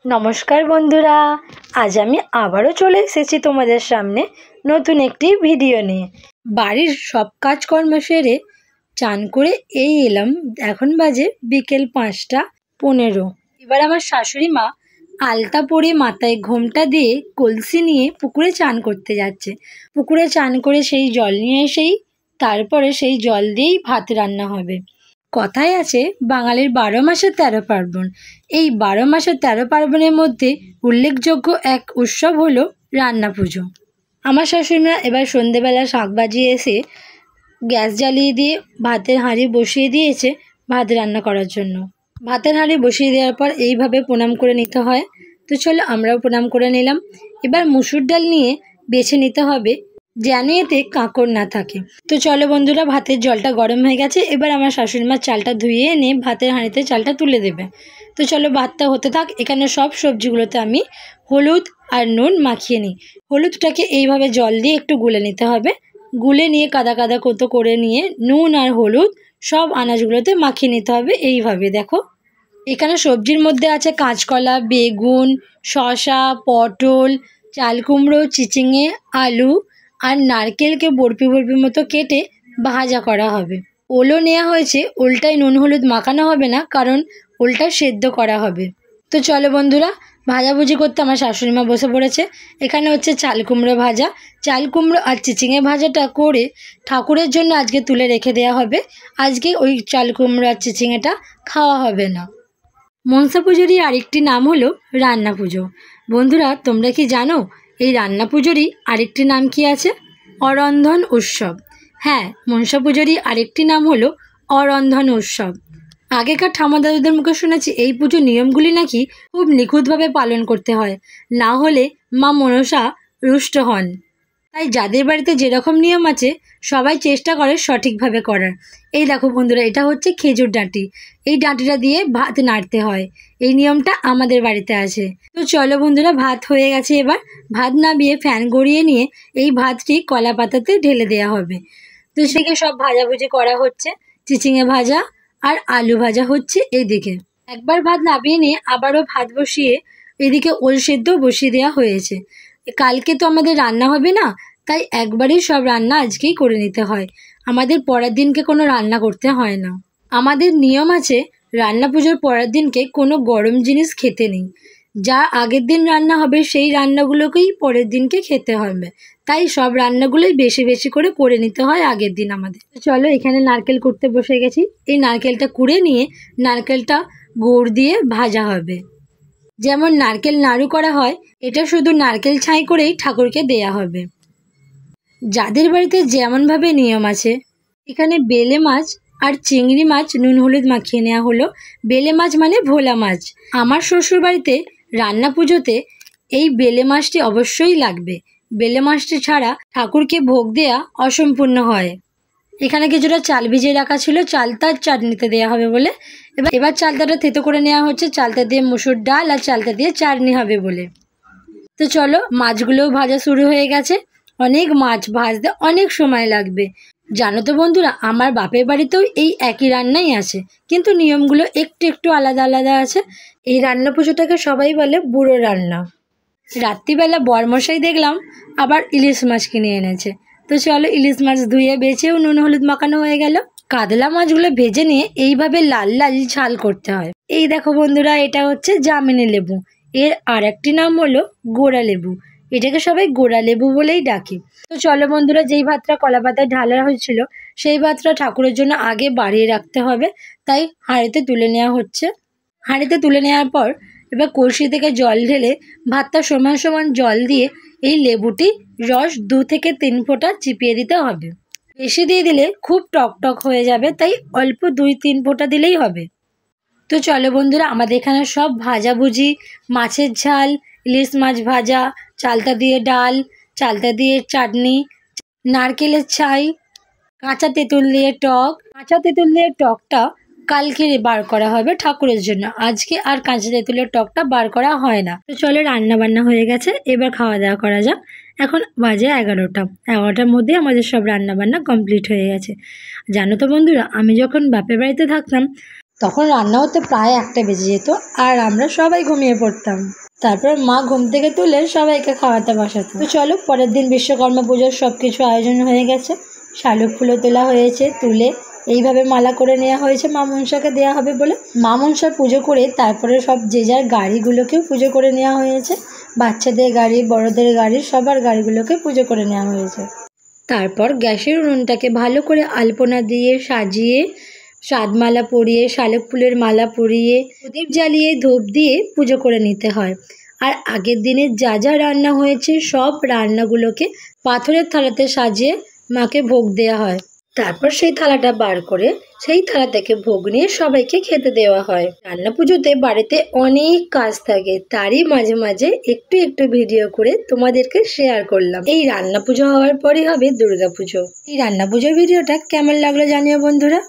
নমস্কার বন্ধুরা, আজ আমি আবারও চলে এসেছি তোমাদের সামনে নতুন একটি ভিডিও নিয়ে। বাড়ির সব কাজকর্ম সেরে চান করে এই এলাম। এখন বাজে বিকেল 5টা 15। এবার আমার শাশুড়ি মা আলতা পরে মাথায় ঘোমটা দিয়ে কলসি নিয়ে পুকুরে চান করতে যাচ্ছে। পুকুরে চান করে সেই জল নিয়ে এসেই তারপরে সেই জল দিয়েই ভাত রান্না হবে। কথায় আছে বাঙালির 12 মাসে 13 পার্বণ। এই 12 মাসে 13 পার্বণের মধ্যে উল্লেখযোগ্য এক উৎসব হলো রান্না পুজো। আমার শাশুড়িমা এবার সন্ধেবেলা শাক বাজিয়ে এসে গ্যাস জ্বালিয়ে দিয়ে ভাতের হাঁড়ি বসিয়ে দিয়েছে ভাত রান্না করার জন্য। ভাতের হাঁড়ি বসিয়ে দেওয়ার পর এইভাবে প্রণাম করে নিতে হয়। তো চলো আমরাও প্রণাম করে নিলাম। এবার মুসুর ডাল নিয়ে বেছে নিতে হবে যেন এতে কাঁকড় না থাকে। তো চলো বন্ধুরা, ভাতের জলটা গরম হয়ে গেছে। এবার আমার শাশুড়িমা চালটা ধুয়ে এনে ভাতের হাঁড়িতে চালটা তুলে দেবে। তো চলো ভাতটা হতে থাক। এখানে সব সবজিগুলোতে আমি হলুদ আর নুন মাখিয়ে নিই। হলুদটাকে এইভাবে জল দিয়ে একটু গুলে নিতে হবে। গুলে নিয়ে কাদা কাদা কতো করে নিয়ে নুন আর হলুদ সব আনাজগুলোতে মাখিয়ে নিতে হবে। এইভাবে দেখো, এখানে সবজির মধ্যে আছে কাঁচকলা, বেগুন, শসা, পটল, চাল কুমড়ো, চিচিঙে, আলু আর নারকেলকে বরফি বরফি মতো কেটে ভাজা করা হবে। ওলও নেওয়া হয়েছে, ওলটায় নুন হলুদ মাখানো হবে না, কারণ ওলটা সেদ্ধ করা হবে। তো চলো বন্ধুরা, ভাজাভুজি করতে আমার শাশুড়িমা বসে পড়েছে। এখানে হচ্ছে চাল কুমড়ো ভাজা। চাল কুমড়ো আর চিচিঙে ভাজাটা করে ঠাকুরের জন্য আজকে তুলে রেখে দেওয়া হবে। আজকে ওই চাল কুমড়ো আর চিচিঙেটা খাওয়া হবে না। মনসা পুজোরই আরেকটি নাম হলো রান্না পুজো। বন্ধুরা, তোমরা কি জানো এই রান্না পুজোরই আরেকটি নাম কি আছে? অরন্ধন উৎসব। হ্যাঁ, মনসা পুজোরই আরেকটি নাম হলো অরন্ধন উৎসব। আগেকার ঠাম্মা দাদুদের মুখে শুনেছি এই পুজোর নিয়মগুলি নাকি খুব নিখুঁতভাবে পালন করতে হয়, না হলে মা মনসা রুষ্ট হন। তাই যাদের বাড়িতে যেরকম নিয়ম আছে সবাই চেষ্টা করে সঠিকভাবে করার। এই দেখো বন্ধুরা, এটা হচ্ছে খেজুর ডাঁটি। এই ডাঁটিটা দিয়ে ভাত নাড়তে হয়। এই নিয়মটা আমাদের বাড়িতে আছে। তো চলো বন্ধুরা, ভাত হয়ে গেছে। এবার ভাত নামিয়ে ফ্যান গড়িয়ে নিয়ে এই ভাতটি কলা পাতাতে ঢেলে দেওয়া হবে। তো সেদিকে সব ভাজাভুজি করা হচ্ছে। চিচিঙে ভাজা আর আলু ভাজা হচ্ছে এইদিকে। একবার ভাত নামিয়ে নিয়ে আবারও ভাত বসিয়ে এদিকে ওল সেদ্ধ বসিয়ে দেওয়া হয়েছে। কালকে তো আমাদের রান্না হবে না, তাই একবারেই সব রান্না আজকেই করে নিতে হয়। আমাদের পরের দিনকে কোনো রান্না করতে হয় না। আমাদের নিয়ম আছে রান্না পুজোর পরের দিনকে কোনো গরম জিনিস খেতে নেই। যা আগের দিন রান্না হবে সেই রান্নাগুলোকেই পরের দিনকে খেতে হবে। তাই সব রান্নাগুলোই বেশি বেশি করে নিতে হয় আগের দিন আমাদের। চলো, এখানে নারকেল কুড়তে বসে গেছি। এই নারকেলটা কুড়ে নিয়ে নারকেলটা গুড় দিয়ে ভাজা হবে। যেমন নারকেল নাড়ু করা হয়, এটা শুধু নারকেল ছাই করেই ঠাকুরকে দেয়া হবে। যাদের বাড়িতে যেমনভাবে নিয়ম আছে। এখানে বেলে মাছ আর চিংড়ি মাছ নুন হলুদ মাখিয়ে নেওয়া হলো। বেলে মাছ মানে ভোলা মাছ। আমার শ্বশুর বাড়িতে রান্না পুজোতে এই বেলে মাছটি অবশ্যই লাগবে। বেলে মাছটি ছাড়া ঠাকুরকে ভোগ দেয়া অসম্পূর্ণ হয়। এখানে কিছুটা চাল ভিজিয়ে রাখা ছিল, চালটা চাটনিতে দেওয়া হবে বলে। এবার চালতাটা থেতো করে নেওয়া হচ্ছে। চালতা দিয়ে মুসুর ডাল আর চালতা দিয়ে চাটনি হবে বলে। তো চলো, মাছগুলোও ভাজা শুরু হয়ে গেছে। অনেক মাছ ভাজতে অনেক সময় লাগবে। জানো তো বন্ধুরা, আমার বাপের বাড়িতেও এই একই রান্নাই আছে, কিন্তু নিয়মগুলো একটু একটু আলাদা আলাদা আছে। এই রান্না পুজোটাকে সবাই বলে বুড়ো রান্না। রাত্রিবেলা বরমশাই দেখলাম আবার ইলিশ মাছ কিনে এনেছে। তো চলো, ইলিশ মাছ ধুয়ে বেছেও নুন হলুদ মাখানো হয়ে গেল। কাতলা মাছগুলো ভেজে নিয়ে এইভাবে লাল লাল ঝাল করতে হয়। এই দেখো বন্ধুরা, এটা হচ্ছে জামিনী লেবু। এর আর একটি নাম হলো গোড়া লেবু। এটাকে সবাই গোড়া লেবু বলেই ডাকে। তো চলো বন্ধুরা, যেই ভাতটা কলা পাতায় ঢালা হয়েছিল সেই ভাতটা ঠাকুরের জন্য আগে বাড়িয়ে রাখতে হবে, তাই হাঁড়িতে তুলে নেওয়া হচ্ছে। হাঁড়িতে তুলে নেওয়ার পর এবার কলসি থেকে জল ঢেলে ভাতটা সমান সমান জল দিয়ে এই লেবুটি রস 2 থেকে 3 ফোঁটা চিপিয়ে দিতে হবে। বেশি দিয়ে দিলে খুব টক টক হয়ে যাবে, তাই অল্প 2-3 ফোঁটা দিলেই হবে। তো চলো বন্ধুরা, আমাদের এখানে সব ভাজাভুজি, মাছের ঝাল, ইলিশ মাছ ভাজা, চালতা দিয়ে ডাল, চালতা দিয়ে চাটনি, নারকেলের ছাই, কাঁচা তেঁতুল দিয়ে টক। কাঁচা তেঁতুল দিয়ে টকটা কালকে বার করা হবে ঠাকুরের জন্য। আজকে আর কাঁচা তেঁতুলের টকটা বার করা হয় না। তো চলো, রান্না বান্না হয়ে গেছে, এবার খাওয়া দাওয়া করা যাক। এখন বাজে 11টা। 11টার মধ্যে আমাদের সব রান্না বান্না কমপ্লিট হয়ে গেছে। জানো তো বন্ধুরা, আমি যখন বাপের বাড়িতে থাকতাম তখন রান্না হতে প্রায় 1টা বেজে যেত আর আমরা সবাই ঘুমিয়ে পড়তাম। তারপর মা ঘুম থেকে তুলে সবাইকে খাওয়াতে বসাতো। তো চলো, পরের দিন বিশ্বকর্মা পুজোর সব কিছু আয়োজন হয়ে গেছে। শালুক ফুলও তোলা হয়েছে, তুলে এইভাবে মালা করে নেওয়া হয়েছে মা মনসাকে দেওয়া হবে বলে। মা মনসার পুজো করে তারপরে সব যে যার গাড়িগুলোকেও পুজো করে নেওয়া হয়েছে। বাচ্চাদের গাড়ি, বড়দের গাড়ি, সবার গাড়িগুলোকে পুজো করে নেওয়া হয়েছে। তারপর গ্যাসের উনুনটাকে ভালো করে আলপনা দিয়ে সাজিয়ে, সাতমালা পরিয়ে, শালুক ফুলের মালা পরিয়ে, প্রদীপ জ্বালিয়ে, ধূপ দিয়ে পুজো করে নিতে হয়। আর আগের দিনে যা যা রান্না হয়েছে সব রান্নাগুলোকে পাথরের থালাতে সাজিয়ে মাকে ভোগ দেওয়া হয়। তারপর সেই থালাটা বার করে সেই থালা থেকে ভোগ নিয়ে সবাইকে খেতে দেওয়া হয়। রান্না পুজোতে বাড়িতে অনেক কাজ থাকে, তারই মাঝে মাঝে একটু একটু ভিডিও করে তোমাদেরকে শেয়ার করলাম। এই রান্না পুজো হওয়ার পরই হবে দুর্গা পুজো। এই রান্না পুজোর ভিডিওটা কেমন লাগলো জানিও বন্ধুরা।